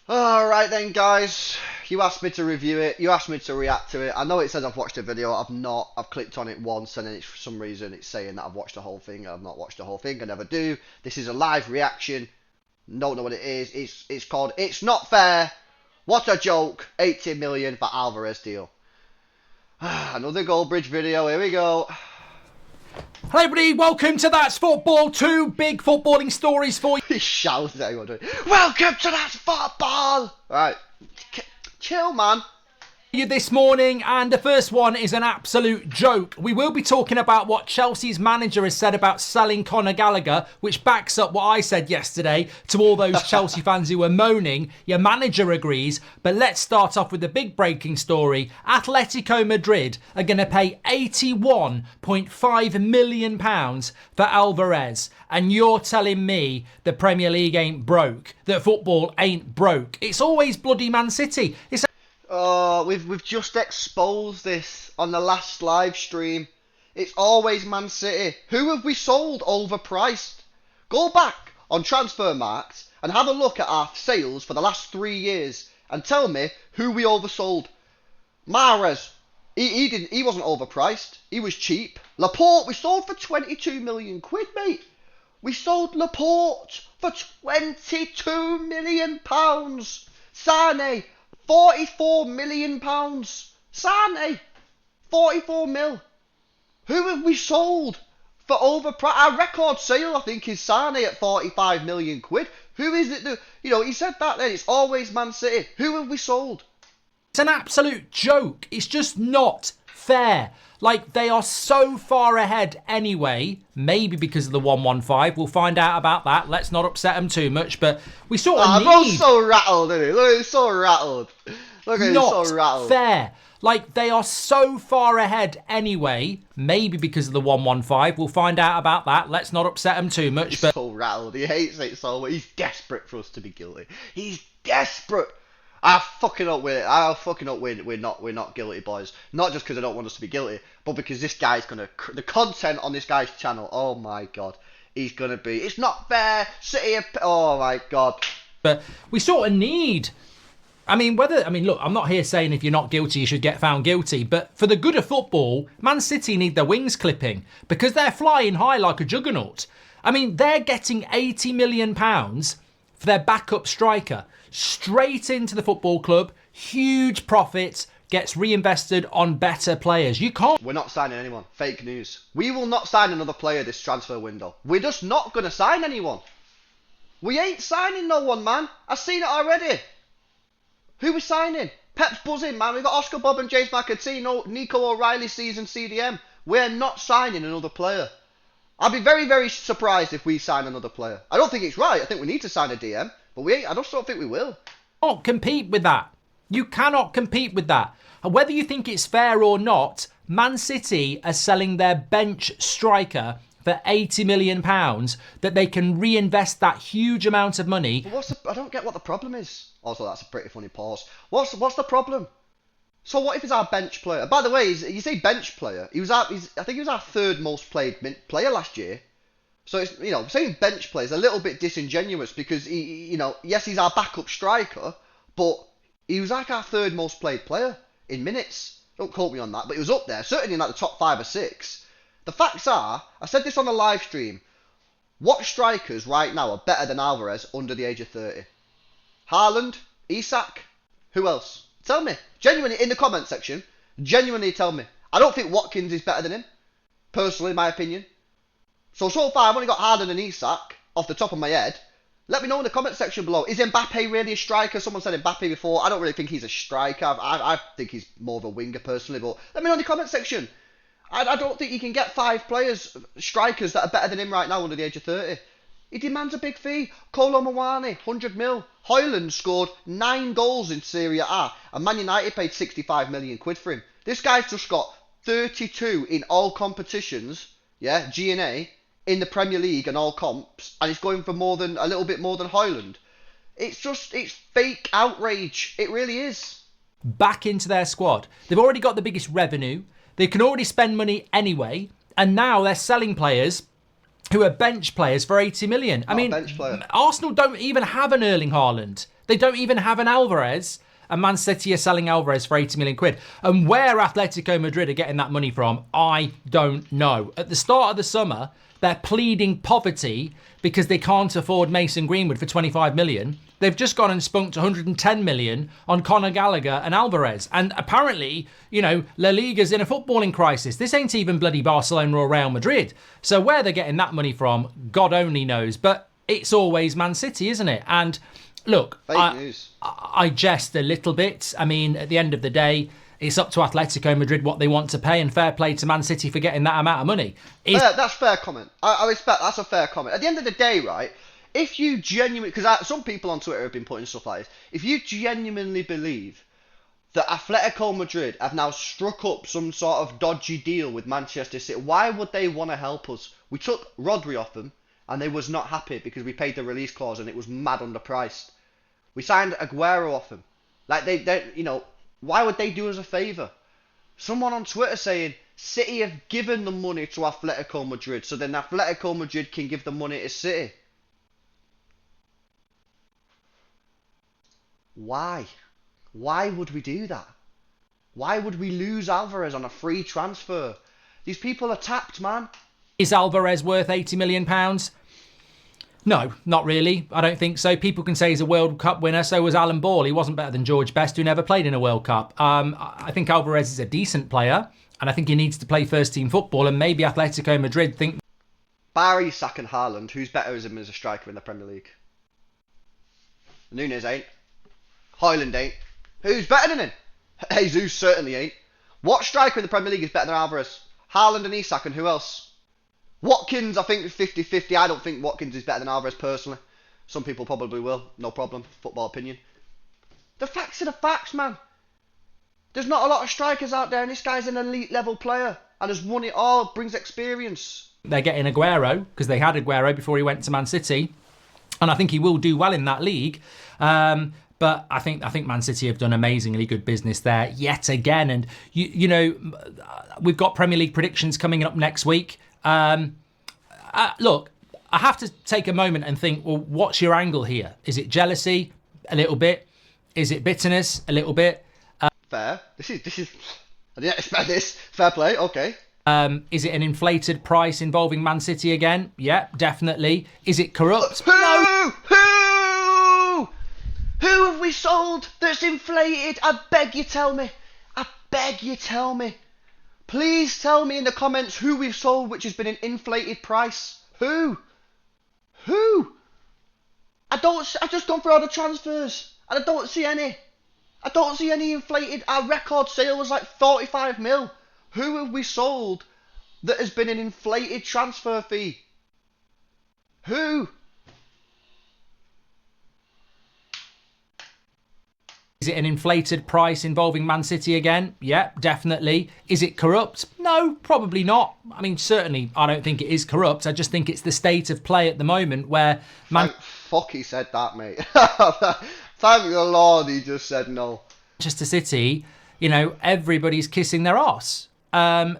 Alright then, guys. You asked me to review it. You asked me to react to it. I know it says I've watched a video. I've not. I've clicked on it once and then for some reason it's saying that I've watched the whole thing. I've not watched the whole thing. I never do. This is a live reaction. Don't know what it is. It's called It's Not Fair. What a joke. 80 million for Alvarez deal. Another Goldbridge video. Here we go. Hello everybody, welcome to That's Football. Two big footballing stories for you. He shouts at everyone. Welcome to That's Football. Right. Chill, man. This morning, and the first one is an absolute joke. We will be talking about what Chelsea's manager has said about selling Conor Gallagher, which backs up what I said yesterday to all those Chelsea fans who were moaning. Your manager agrees, but let's start off with the big breaking story. Atletico Madrid are going to pay £81.5 million for Alvarez, and you're telling me the Premier League ain't broke, that football ain't broke. It's always bloody Man City. We've just exposed this on the last live stream. It's always Man City. Who have we sold overpriced? Go back on Transfermarkt and have a look at our sales for the last 3 years and tell me who we oversold. Mahrez, he wasn't overpriced. He was cheap. Laporte, we sold for 22 million quid, mate. We sold Laporte for 22 million pounds. Sane, 44 million pounds. Sane, 44 mil. Who have we sold for overpriced? Our record sale, I think, is Sane at 45 million quid. Who is it that, he said that then, it's always Man City. Who have we sold? It's an absolute joke. It's just not fair. Like, they are so far ahead anyway, maybe because of the 115. We'll find out about that. Let's not upset them too much, but we sort of need... Rob's so rattled, isn't he? Look, he's so rattled. Look at him, so rattled. Not fair. Like, they are so far ahead anyway, maybe because of the 115. We'll find out about that. Let's not upset them too much, but... He's so rattled. He hates it so much. He's desperate for us to be guilty. He's desperate. I fucking hope we're not guilty, boys. Not just because I don't want us to be guilty, but because this guy's gonna the content on this guy's channel. Oh my god, he's gonna be. It's not fair. City. Oh my god. But we sort of need. Look, I'm not here saying if you're not guilty, you should get found guilty. But for the good of football, Man City need their wings clipping because they're flying high like a juggernaut. I mean, they're getting £80 million for their backup striker straight into the football club. Huge profit gets reinvested on better players. You can't. We're not signing anyone. Fake news. We will not sign another player this transfer window. We're just not going to sign anyone. We ain't signing no one, man. I've seen it already. Who we signing? Pep's buzzing, man. We've got Oscar Bob and James McAtee, Nico O'Reilly season CDM. We're not signing another player. I'd be very, very surprised if we sign another player. I don't think it's right. I think we need to sign a DM. But I just don't think we will. Can't compete with that. You cannot compete with that. And whether you think it's fair or not, Man City are selling their bench striker for £80 million that they can reinvest that huge amount of money. But I don't get what the problem is. Also, that's a pretty funny pause. What's the problem? So what if he's our bench player? By the way, you say bench player. I think he was our third most played player last year. So it's, saying bench player is a little bit disingenuous because yes, he's our backup striker, but he was like our third most played player in minutes. Don't quote me on that, but he was up there, certainly in like the top 5 or 6. The facts are, I said this on the live stream, what strikers right now are better than Alvarez under the age of 30? Haaland, Isak, who else? Tell me, genuinely in the comment section, genuinely tell me. I don't think Watkins is better than him, personally, in my opinion. So far, I've only got Haaland and Isak off the top of my head. Let me know in the comment section below. Is Mbappe really a striker? Someone said Mbappe before. I don't really think he's a striker. I think he's more of a winger personally. But let me know in the comment section. I don't think you can get 5 strikers that are better than him right now under the age of 30. He demands a big fee. Kolo Muani, 100 mil. Højlund scored 9 goals in Serie A. And Man United paid 65 million quid for him. This guy's just got 32 in all competitions. Yeah, G&A. In the Premier League and all comps, and he's going for a little bit more than Højlund. It's fake outrage. It really is. Back into their squad. They've already got the biggest revenue. They can already spend money anyway, and now they're selling players who are bench players for 80 million. I mean, bench player. Arsenal don't even have an Erling Haaland. They don't even have an Alvarez. And Man City are selling Alvarez for 80 million quid. And where Atletico Madrid are getting that money from, I don't know. At the start of the summer, they're pleading poverty because they can't afford Mason Greenwood for 25 million. They've just gone and spunked 110 million on Conor Gallagher and Alvarez. And apparently, La Liga's in a footballing crisis. This ain't even bloody Barcelona or Real Madrid. So where they're getting that money from, God only knows. But it's always Man City, isn't it? And look, I jest a little bit. I mean, at the end of the day, it's up to Atletico Madrid what they want to pay, and fair play to Man City for getting that amount of money. That's fair comment. I respect. That's a fair comment. At the end of the day, right? If you genuinely, because some people on Twitter have been putting stuff like this, if you genuinely believe that Atletico Madrid have now struck up some sort of dodgy deal with Manchester City, why would they want to help us? We took Rodri off them, and they was not happy because we paid the release clause and it was mad underpriced. We signed Aguero off them. Like why would they do us a favour? Someone on Twitter saying City have given the money to Atletico Madrid, so then Atletico Madrid can give the money to City. Why? Why would we do that? Why would we lose Alvarez on a free transfer? These people are tapped, man. Is Alvarez worth £80 million? No, not really. I don't think so. People can say he's a World Cup winner. So was Alan Ball. He wasn't better than George Best, who never played in a World Cup. I think Alvarez is a decent player, and I think he needs to play first-team football, and maybe Atletico Madrid think... Barry, Isak and Haaland, who's better as him as a striker in the Premier League? Núñez ain't. Højlund ain't. Who's better than him? Jesus certainly ain't. What striker in the Premier League is better than Alvarez? Haaland and Isak, and who else? Watkins, I think, is 50-50. I don't think Watkins is better than Alvarez personally. Some people probably will. No problem. Football opinion. The facts are the facts, man. There's not a lot of strikers out there, and this guy's an elite level player and has won it all, brings experience. They're getting Aguero because they had Aguero before he went to Man City, and I think he will do well in that league. But I think Man City have done amazingly good business there yet again. And we've got Premier League predictions coming up next week. Look, I have to take a moment and think, well, what's your angle here? Is it jealousy? A little bit. Is it bitterness? A little bit. Fair. This is. I didn't expect this. Fair play. Okay. Is it an inflated price involving Man City again? Yeah, definitely. Is it corrupt? Who have we sold that's inflated? I beg you tell me. I beg you tell me. Please tell me in the comments who we've sold which has been an inflated price. Who? I've just gone through all the transfers and I don't see any. I don't see any inflated. Our record sale was like 45 mil. Who have we sold that has been an inflated transfer fee? Who? Is it an inflated price involving Man City again? Yeah, definitely. Is it corrupt? No, probably not. I mean, certainly, I don't think it is corrupt. I just think it's the state of play at the moment where fuck, he said that, mate. Thank the Lord he just said no. Manchester City, everybody's kissing their arse.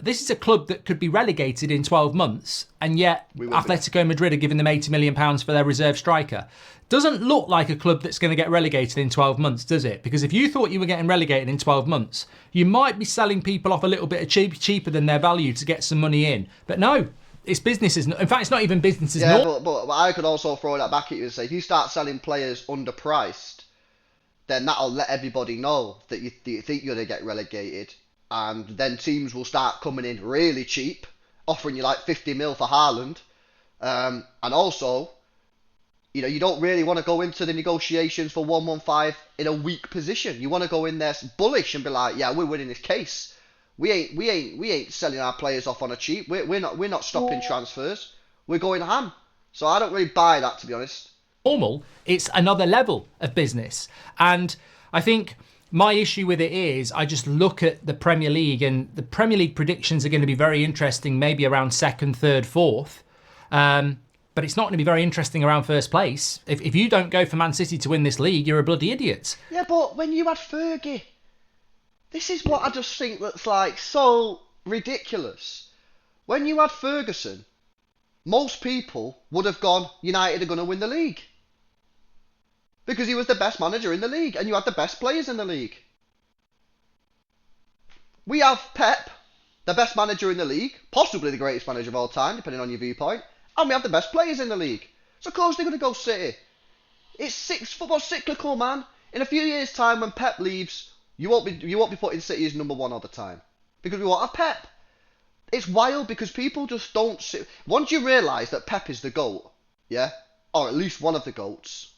This is a club that could be relegated in 12 months, and yet Atletico Madrid are giving them £80 million for their reserve striker. Doesn't look like a club that's going to get relegated in 12 months, does it? Because if you thought you were getting relegated in 12 months, you might be selling people off a little bit cheaper than their value to get some money in. But no, it's businesses. In fact, it's not even businesses. Yeah, but I could also throw that back at you and say, if you start selling players underpriced, then that'll let everybody know that you think you're going to get relegated. And then teams will start coming in really cheap, offering you like 50 mil for Haaland. And also, you don't really want to go into the negotiations for 115 in a weak position. You want to go in there bullish and be like, yeah, we're winning this case. We ain't selling our players off on a cheap. We're not stopping transfers. We're going ham. So I don't really buy that, to be honest. Normal. It's another level of business. And I think my issue with it is I just look at the Premier League, and the Premier League predictions are going to be very interesting, maybe around second, third, fourth. But it's not going to be very interesting around first place. If you don't go for Man City to win this league, you're a bloody idiot. Yeah, but when you had Fergie, this is what I just think that's like so ridiculous. When you had Ferguson, most people would have gone, United are going to win the league. Because he was the best manager in the league and you had the best players in the league. We have Pep, the best manager in the league, possibly the greatest manager of all time, depending on your viewpoint, and we have the best players in the league. So of course they're going to go City. Football's cyclical, man. In a few years' time, when Pep leaves, you won't be putting City as number one all the time because we won't have Pep. It's wild because people just don't see. Once you realise that Pep is the GOAT, yeah, or at least one of the GOATs,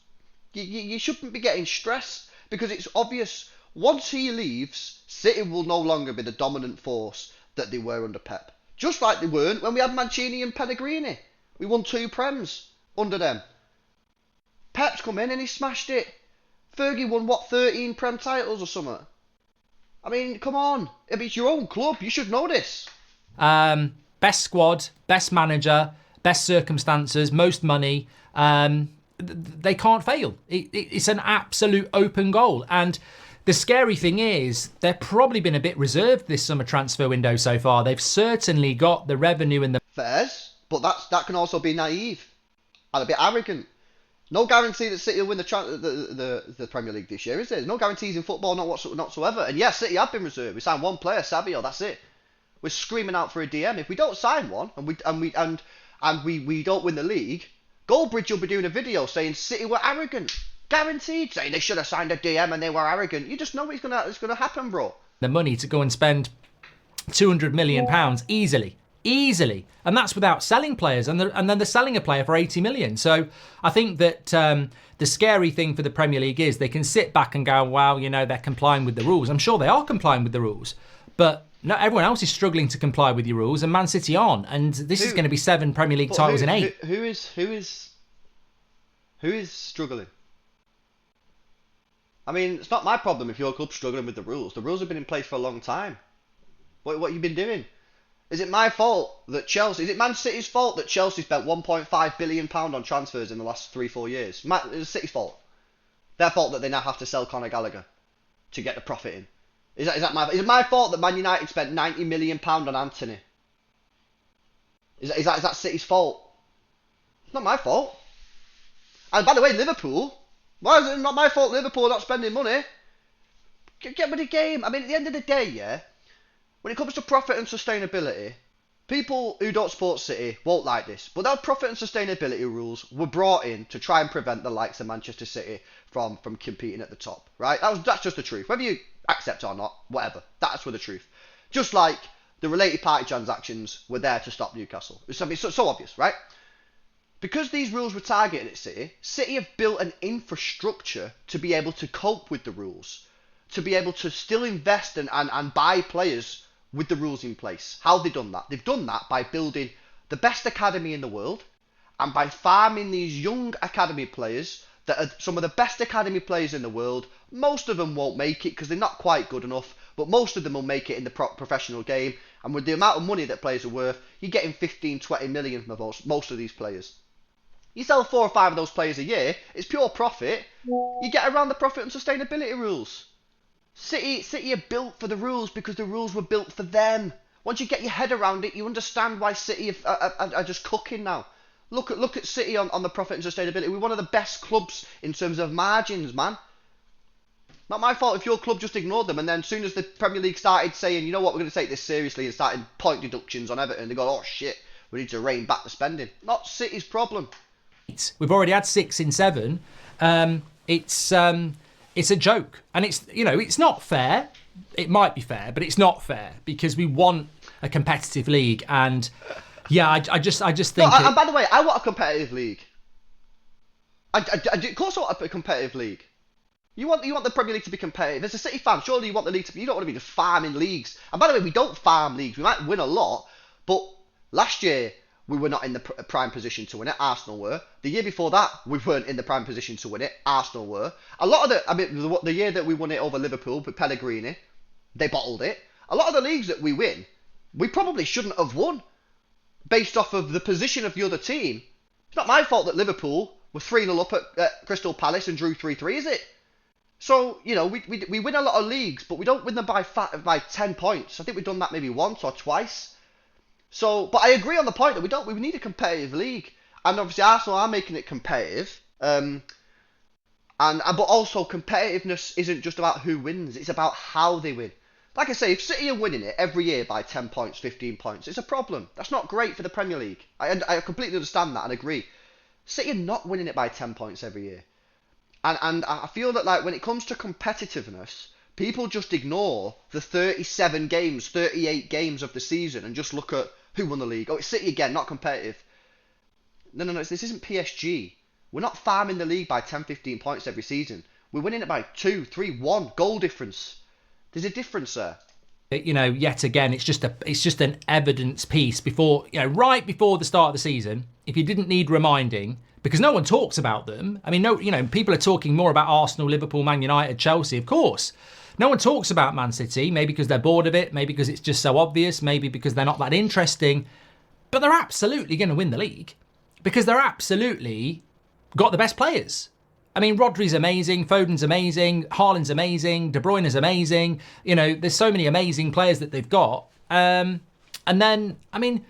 you shouldn't be getting stressed because it's obvious. Once he leaves, City will no longer be the dominant force that they were under Pep. Just like they weren't when we had Mancini and Pellegrini. We won 2 Prems under them. Pep's come in and he smashed it. Fergie won, 13 Prem titles or something? I mean, come on. It's your own club. You should know this. Best squad, best manager, best circumstances, most money. They can't fail. It's an absolute open goal. And the scary thing is they've probably been a bit reserved this summer transfer window so far. They've certainly got the revenue in the... Fairs, but that can also be naive and a bit arrogant. No guarantee that City will win the Premier League this year, is there? There's no guarantees in football, not whatsoever. And yes, City have been reserved. We signed one player, Savio. That's it. We're screaming out for a DM. If we don't sign one and we don't win the league, Goldbridge will be doing a video saying City were arrogant, guaranteed, saying they should have signed a DM and they were arrogant. You just know it's gonna happen, bro. The money to go and spend £200 million easily, and that's without selling players, and then they're selling a player for 80 million. So I think that the scary thing for the Premier League is they can sit back and go, wow, they're complying with the rules. I'm sure they are complying with the rules, but no, everyone else is struggling to comply with your rules, and Man City aren't. And this is going to be 7 Premier League titles in 8. Who is struggling? I mean, it's not my problem if your club's struggling with the rules. The rules have been in place for a long time. What have you been doing? Is it my fault that Chelsea... Is it Man City's fault that Chelsea spent £1.5 billion on transfers in the last 3-4 years? It's City's fault. Their fault that they now have to sell Conor Gallagher to get the profit in. Is it my fault that Man United spent £90 million on Anthony? Is that City's fault? It's not my fault. And by the way, Liverpool... Why is it not my fault Liverpool are not spending money? Get with the game. I mean, at the end of the day, yeah... When it comes to profit and sustainability, people who don't support City won't like this, but those profit and sustainability rules were brought in to try and prevent the likes of Manchester City from competing at the top, right? That's just the truth. Whether you accept it or not, whatever, that's the truth. Just like the related party transactions were there to stop Newcastle. It's so obvious, right? Because these rules were targeted at City, City have built an infrastructure to be able to cope with the rules, to be able to still invest and buy players with the rules in place. How have they done that? They've done that by building the best academy in the world and by farming these young academy players that are some of the best academy players in the world. Most of them won't make it because they're not quite good enough, but most of them will make it in the professional game. And with the amount of money that players are worth, you're getting 15, 20 million from most of these players. You sell 4 or 5 of those players a year, it's pure profit. You get around the profit and sustainability rules. City are built for the rules because the rules were built for them. Once you get your head around it, you understand why City are just cooking now. Look at City on the profit and sustainability. We're one of the best clubs in terms of margins, man. Not my fault if your club just ignored them, and then as soon as the Premier League started saying, you know what, we're going to take this seriously, and started point deductions on Everton, they go, oh shit, we need to rein back the spending. Not City's problem. We've already had 6 in 7. It's a joke, and it's not fair. It might be fair, but it's not fair because we want a competitive league. And yeah, I just think. No, and by the way, I want a competitive league. Of course, I want a competitive league. You want the Premier League to be competitive. As a City fan, surely you want the league to be. You don't want to be just farming leagues. And by the way, we don't farm leagues. We might win a lot, but last year we were not in the prime position to win it. Arsenal were. The year before that, we weren't in the prime position to win it. Arsenal were. A lot of the year that we won it over Liverpool with Pellegrini, they bottled it. A lot of the leagues that we win, we probably shouldn't have won based off of the position of the other team. It's not my fault that Liverpool were 3-0 up at Crystal Palace and drew 3-3, is it? So, we win a lot of leagues, but we don't win them by 10 points. I think we've done that maybe once or twice. So, but I agree on the point that we need a competitive league, and obviously Arsenal are making it competitive. But also competitiveness isn't just about who wins; it's about how they win. Like I say, if City are winning it every year by 10 points, 15 points, it's a problem. That's not great for the Premier League. I completely understand that and agree. City are not winning it by 10 points every year. And I feel that like when it comes to competitiveness, people just ignore the 37 games, 38 games of the season and just look at who won the league. Oh, it's City again, not competitive. No, this isn't PSG. We're not farming the league by 10, 15 points every season. We're winning it by 2, 3, 1 goal difference. There's a difference there. Yet again, it's just an evidence piece right before the start of the season. If you didn't need reminding, because no one talks about them. I mean, people are talking more about Arsenal, Liverpool, Man United, Chelsea, of course. No one talks about Man City, maybe because they're bored of it, maybe because it's just so obvious, maybe because they're not that interesting. But they're absolutely going to win the league because they're absolutely got the best players. I mean, Rodri's amazing, Foden's amazing, Haaland's amazing, De Bruyne is amazing. There's so many amazing players that they've got. And then, I mean,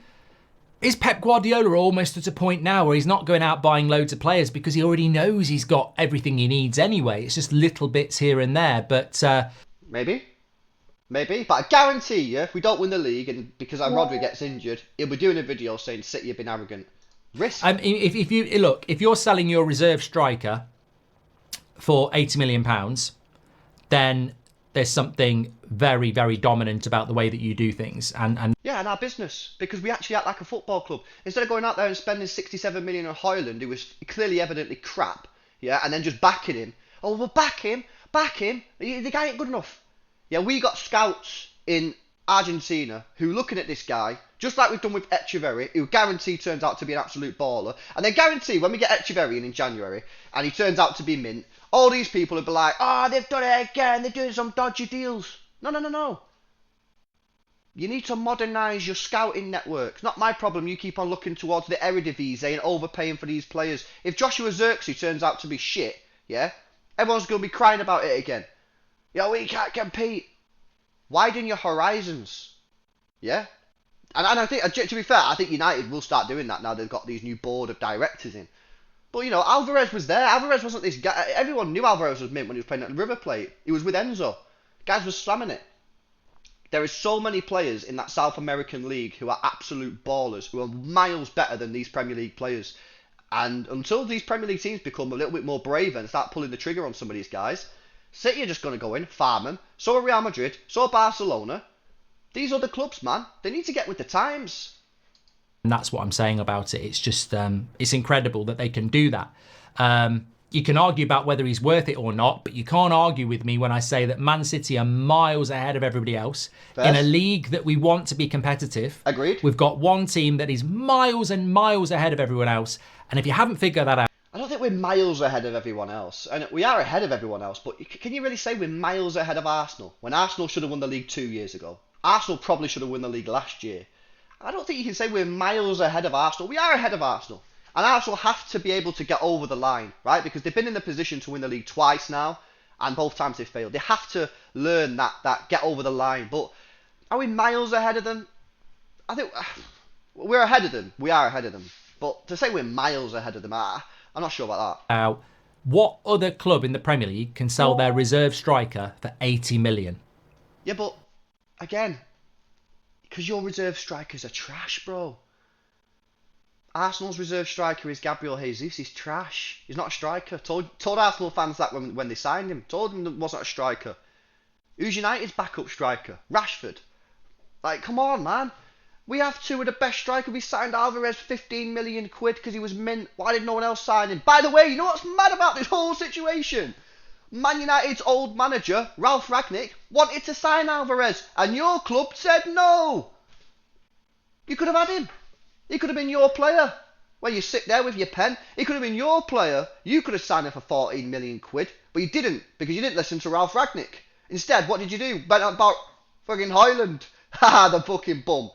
is Pep Guardiola almost at a point now where he's not going out buying loads of players because he already knows he's got everything he needs anyway? It's just little bits here and there, but... Maybe. But I guarantee you, if we don't win the league and because Rodri gets injured, he'll be doing a video saying City have been arrogant. Risk. If you're selling your reserve striker for £80 million, then there's something very, very dominant about the way that you do things. And our business, because we actually act like a football club. Instead of going out there and spending 67 million on Højlund, who was clearly evidently crap, and then just backing him. Oh, well, back him. The guy ain't good enough. Yeah, we got scouts in Argentina who looking at this guy, just like we've done with Echeverri, who guarantee turns out to be an absolute baller, and then guarantee when we get Echeverri in January and he turns out to be mint, all these people will be like, they've done it again, they're doing some dodgy deals. No. You need to modernise your scouting network. It's not my problem you keep on looking towards the Eredivisie and overpaying for these players. If Joshua Zirkzee turns out to be shit, everyone's going to be crying about it again. We can't compete. Widen your horizons. Yeah? And I think, to be fair, I think United will start doing that now they've got these new board of directors in. But, Alvarez was there. Alvarez wasn't this guy. Everyone knew Alvarez was mint when he was playing at the River Plate. He was with Enzo. Guys was slamming it. There is so many players in that South American league who are absolute ballers, who are miles better than these Premier League players. And until these Premier League teams become a little bit more brave and start pulling the trigger on some of these guys, City are just going to go in, farm them. So are Real Madrid, so are Barcelona. These other clubs, man, they need to get with the times. And that's what I'm saying about it. It's just, it's incredible that they can do that. You can argue about whether he's worth it or not, but you can't argue with me when I say that Man City are miles ahead of everybody else. Fair. In a league that we want to be competitive. Agreed. We've got one team that is miles and miles ahead of everyone else. And if you haven't figured that out, I don't think we're miles ahead of everyone else. And we are ahead of everyone else, but can you really say we're miles ahead of Arsenal? When Arsenal should have won the league 2 years ago. Arsenal probably should have won the league last year. I don't think you can say we're miles ahead of Arsenal. We are ahead of Arsenal. And Arsenal have to be able to get over the line, right? Because they've been in the position to win the league twice now, and both times they've failed. They have to learn that get over the line. But are we miles ahead of them? I think we're ahead of them. We are ahead of them. But to say we're miles ahead of them, I'm not sure about that. What other club in the Premier League can sell their reserve striker for 80 million? Yeah, but again, because your reserve strikers are trash, bro. Arsenal's reserve striker is Gabriel Jesus. He's trash. He's not a striker. Told Arsenal fans that when they signed him. Told them he wasn't a striker. Who's United's backup striker? Rashford. Like, come on, man. We have two of the best strikers. We signed Alvarez 15 million quid because he was mint. Why did no one else sign him? By the way, you know what's mad about this whole situation? Man United's old manager, Ralph Rangnick, wanted to sign Alvarez, and your club said no. You could have had him. He could have been your player. Well, you sit there with your pen. He could have been your player. You could have signed him for 14 million quid, but you didn't because you didn't listen to Ralph Rangnick. Instead, what did you do? Bet about fucking Højlund. Haha, the fucking bum.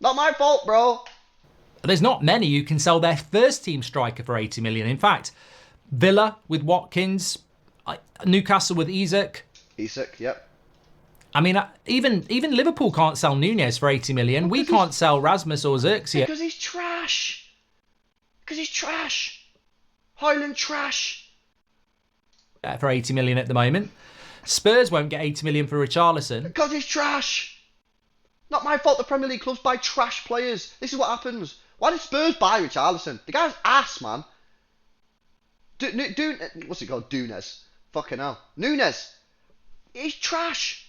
Not my fault, bro. There's not many who can sell their first team striker for 80 million. In fact, Villa with Watkins, Newcastle with Isak. Isak, yep. I mean, even Liverpool can't sell Nunez for 80 million. We can't sell Rasmus or Xerxes. Because he's trash. Because he's trash. Højlund trash. For 80 million at the moment. Spurs won't get 80 million for Richarlison. Because he's trash. Not my fault the Premier League clubs buy trash players. This is what happens. Why did Spurs buy Richarlison? The guy's ass, man. What's it called? Nunez. Fucking hell. Nunez. He's trash.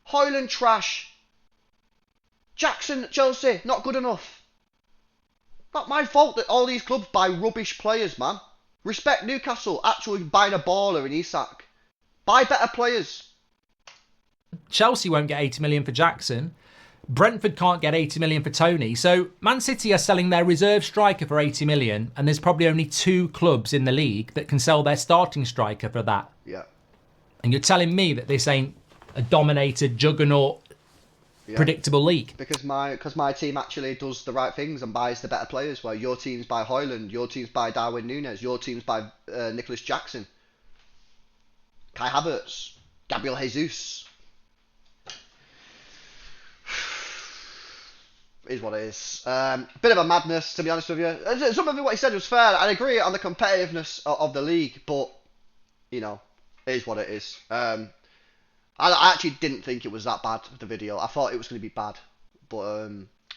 Højlund trash. Jackson, Chelsea, not good enough. Not my fault that all these clubs buy rubbish players, man. Respect Newcastle actually buying a baller in Isak. Buy better players. Chelsea won't get 80 million for Jackson. Brentford can't get 80 million for Tony. So Man City are selling their reserve striker for 80 million, and there's probably only 2 clubs in the league that can sell their starting striker for that. Yeah. And you're telling me that this ain't a dominated juggernaut, predictable league? Because my team actually does the right things and buys the better players. Where your teams buy Højlund, your teams buy Darwin Núñez, your teams buy Nicholas Jackson, Kai Havertz, Gabriel Jesus. Is what it is. Bit of a madness, to be honest with you. Some of what he said was fair. I agree on the competitiveness of the league, but you know, it is what it is. I actually didn't think it was that bad, the video. I thought it was going to be bad, but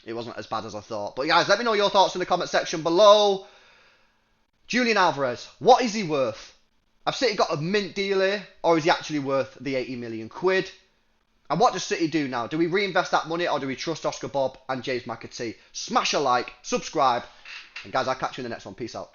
it wasn't as bad as I thought. But guys, let me know your thoughts in the comment section below. Julian Alvarez, what is he worth? Have City got a mint deal here, or is he actually worth the 80 million quid? And what does City do now? Do we reinvest that money, or do we trust Oscar Bob and James McAtee? Smash a like, subscribe, and guys, I'll catch you in the next one. Peace out.